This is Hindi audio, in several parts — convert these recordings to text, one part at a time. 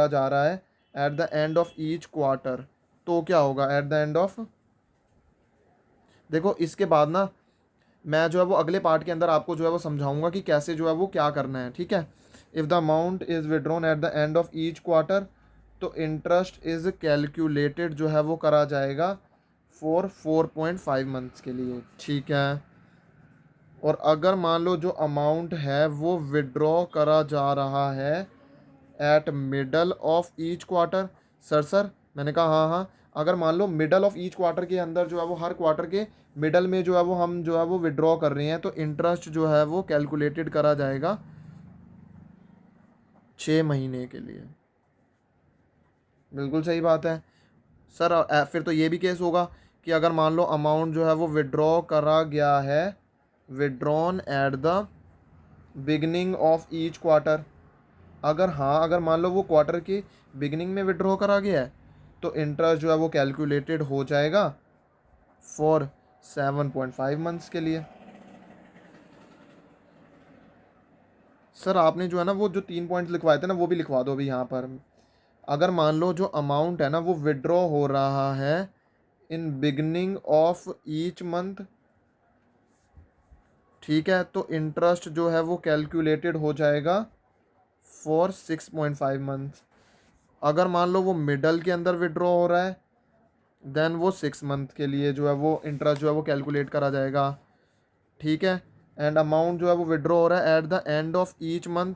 जा रहा है at the end of each quarter, तो क्या होगा एट द एंड ऑफ। देखो इसके बाद ना मैं जो है वो अगले पार्ट के अंदर आपको जो है वो समझाऊंगा कि कैसे जो है वो क्या करना है, ठीक है। If the amount is withdrawn at the end of each quarter, तो इंटरेस्ट इज़ कैलकुलेटेड जो है वो करा जाएगा फॉर 4.5 मंथ्स के लिए, ठीक है। और अगर मान लो जो अमाउंट है वो विड्रॉ करा जा रहा है eight middle of each quarter, sir मैंने कहा हाँ हाँ, अगर मान लो मिडल ऑफ ईच क्वार्टर के अंदर जो है वो हर क्वार्टर के मिडल में जो है वो हम जो है वो विड्रॉ कर रहे हैं, तो इंटरेस्ट जो है वो कैलकुलेटेड करा जाएगा 6 महीने के लिए। बिल्कुल सही बात है सर। फिर तो ये भी केस होगा कि अगर मान लो अमाउंट जो है वो विड्रॉ करा गया है, withdrawn at the beginning of each quarter, अगर हाँ अगर मान लो वो क्वार्टर की बिगनिंग में विड्रॉ करा गया है, तो इंटरेस्ट जो है वो कैलकुलेटेड हो जाएगा फॉर 7.5 मंथ्स के लिए। सर आपने जो है ना वो जो 3 पॉइंट्स लिखवाए थे ना वो भी लिखवा दो अभी यहाँ पर। अगर मान लो जो अमाउंट है ना वो विड्रॉ हो रहा है इन बिगनिंग ऑफ ईच मंथ, ठीक है, तो इंटरेस्ट जो है वो कैलकुलेटेड हो जाएगा फॉर 6.5 मंथ्स। अगर मान लो वो मिडल के अंदर विड्रॉ हो रहा है, देन वो 6 मंथ के लिए जो है वो इंटरेस्ट जो है वो कैलकुलेट करा जाएगा, ठीक है। एंड अमाउंट जो है वो विड्रॉ हो रहा है at the end of each month,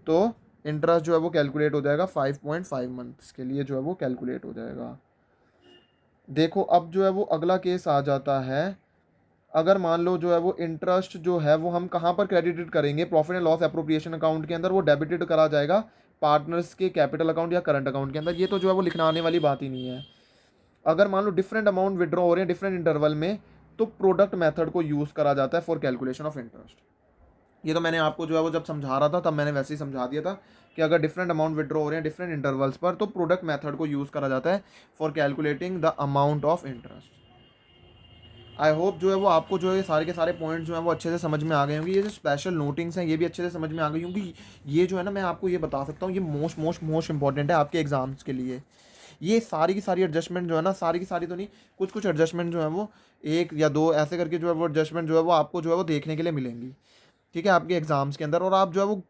तो इंटरेस्ट जो है वो कैलकुलेट हो जाएगा 5.5 मंथ्स के लिए जो है वो कैलकुलेट हो जाएगा। देखो अब जो है वो अगला केस आ जाता है, अगर मान लो जो है वो इंटरेस्ट जो है वो हम कहाँ पर क्रेडिटेड करेंगे, profit and loss appropriation account के अंदर वो डेबिटेड करा जाएगा पार्टनर्स के कैपिटल अकाउंट या करंट अकाउंट के अंदर, ये तो जो है वो लिखना आने वाली बात ही नहीं है। अगर मान लो डिफरेंट अमाउंट विड्रॉ हो रहे हैं डिफरेंट इंटरवल में, तो प्रोडक्ट मेथड को यूज़ करा जाता है फॉर कैलकुलेशन ऑफ इंटरेस्ट। ये तो मैंने आपको जो है वो जब समझा रहा था तब मैंने वैसे ही समझा दिया था कि अगर डिफरेंट अमाउंट विड्रॉ हो रहे हैं डिफरेंट इंटरवल्स पर, तो प्रोडक्ट मेथड को यूज़ करा जाता है for calculating the amount of interest. I hope जो है वो आपको जो है सारे के सारे पॉइंट्स जो हैं वो अच्छे से समझ में आ गए होंगे। ये जो स्पेशल नोटिंग्स हैं ये भी अच्छे से समझ में आ गई होंगी। ये जो है ना मैं आपको ये बता सकता हूँ, ये मोस्ट इंपॉर्टेंट है आपके एग्जाम्स के लिए। ये सारी की सारी एडजस्टमेंट जो है ना, सारी की सारी तो नहीं, कुछ कुछ एडजस्टमेंट जो है वो एक या दो ऐसे करके जो है वो एडजस्टमेंट जो है वो आपको जो है वो देखने के लिए मिलेंगी, ठीक है, आपके एग्जाम्स के अंदर। और आप जो है वो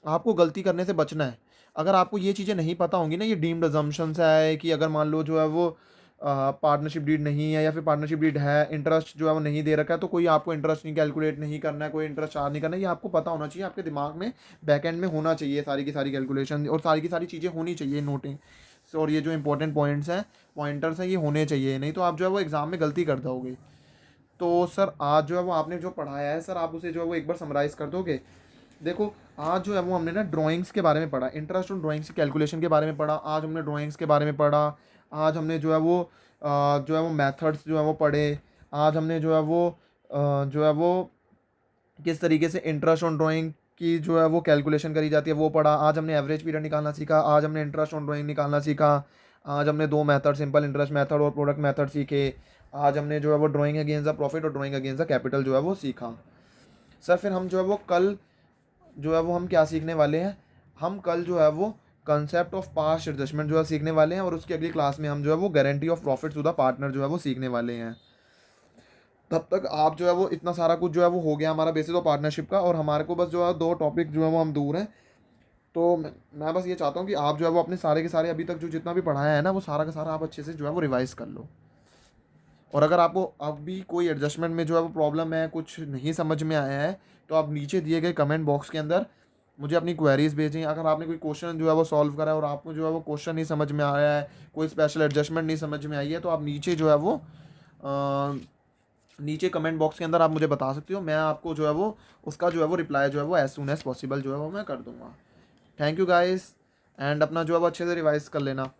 आपको गलती करने से बचना है। अगर आपको ये चीज़ें नहीं पता होंगी ना, ये डीम्ड अजम्पशंस है कि अगर मान लो जो है वो पार्टनरशिप डीड नहीं है या फिर पार्टनरशिप डीड है, इंटरेस्ट जो है वो नहीं दे रखा है, तो कोई आपको इंटरेस्ट नहीं कैलकुलेट नहीं करना है, कोई इंटरेस्ट चार्ज नहीं करना है, ये आपको पता होना चाहिए, आपके दिमाग में बैक एंड में होना चाहिए सारी की सारी कैलकुलेशन और सारी की सारी चीज़ें होनी चाहिए नोटिंग। और ये जो इंपॉर्टेंट पॉइंट्स हैं पॉइंटर्स हैं ये होने चाहिए, नहीं तो आप जो है वो एग्ज़ाम में गलती कर दोगे। तो सर आज जो है वो आपने जो पढ़ाया है सर आप उसे जो है वो एक बार समराइज़ कर दोगे। देखो आज जो है वो हमने ना ड्राइंग्स के बारे में पढ़ा, इंटरेस्ट ऑन ड्राइंग्स की कैलकुलेशन के बारे में पढ़ा, आज हमने ड्राइंग्स के बारे में पढ़ा, आज हमने जो है वो जो है वो मेथड्स जो है वो पढ़े, आज हमने जो है वो जो है वो किस तरीके से इंटरेस्ट ऑन ड्राइंग की जो है वो कैलकुलेशन करी जाती है वो पढ़ा, आज हमने एवरेज पीरियड निकालना सीखा, आज हमने इंटरेस्ट ऑन ड्राइंग निकालना सीखा, आज हमने दो मेथड सिंपल इंटरेस्ट मेथड और प्रोडक्ट मेथड सीखे, आज हमने जो है वो ड्राइंग अगेंस्ट द प्रॉफिट और ड्राइंग अगेंस्ट द कैपिटल जो है वो सीखा। सर फिर हम जो है वो कल जो है वो हम क्या सीखने वाले हैं, हम कल जो है वो कंसेप्ट ऑफ पास्ट एडजस्टमेंट जो है सीखने वाले हैं, और उसकी अगली क्लास में हम जो है वो guarantee of profit to the partner जो है वो सीखने वाले हैं। तब तक आप जो है वो इतना सारा कुछ जो है वो हो गया हमारा बेसिस ऑफ पार्टनरशिप का, और हमारे को बस जो है दो टॉपिक जो है वो हम दूर हैं। तो मैं बस ये चाहता हूँ कि आप जो है वो अपने सारे के सारे अभी तक जो जितना भी पढ़ाया है ना वो सारा का सारा आप अच्छे से जो है वो रिवाइज कर लो। और अगर आपको अभी कोई एडजस्टमेंट में जो है वो प्रॉब्लम है, कुछ नहीं समझ में आया है, तो आप नीचे दिए गए कमेंट बॉक्स के अंदर मुझे अपनी क्वेरीज भेजें। अगर आपने कोई क्वेश्चन जो है वो सॉल्व करा है और आपको जो है वो क्वेश्चन नहीं समझ में आया है, कोई स्पेशल एडजस्टमेंट नहीं समझ में आई है, तो आप नीचे जो है वो नीचे कमेंट बॉक्स के अंदर आप मुझे बता सकते हो। मैं आपको जो है वो उसका जो है वो रिप्लाई जो है वो एज सुन एज पॉसिबल जो है वो मैं कर दूँगा। थैंक यू गाइस, एंड अपना जो है वो अच्छे से रिवाइज कर लेना।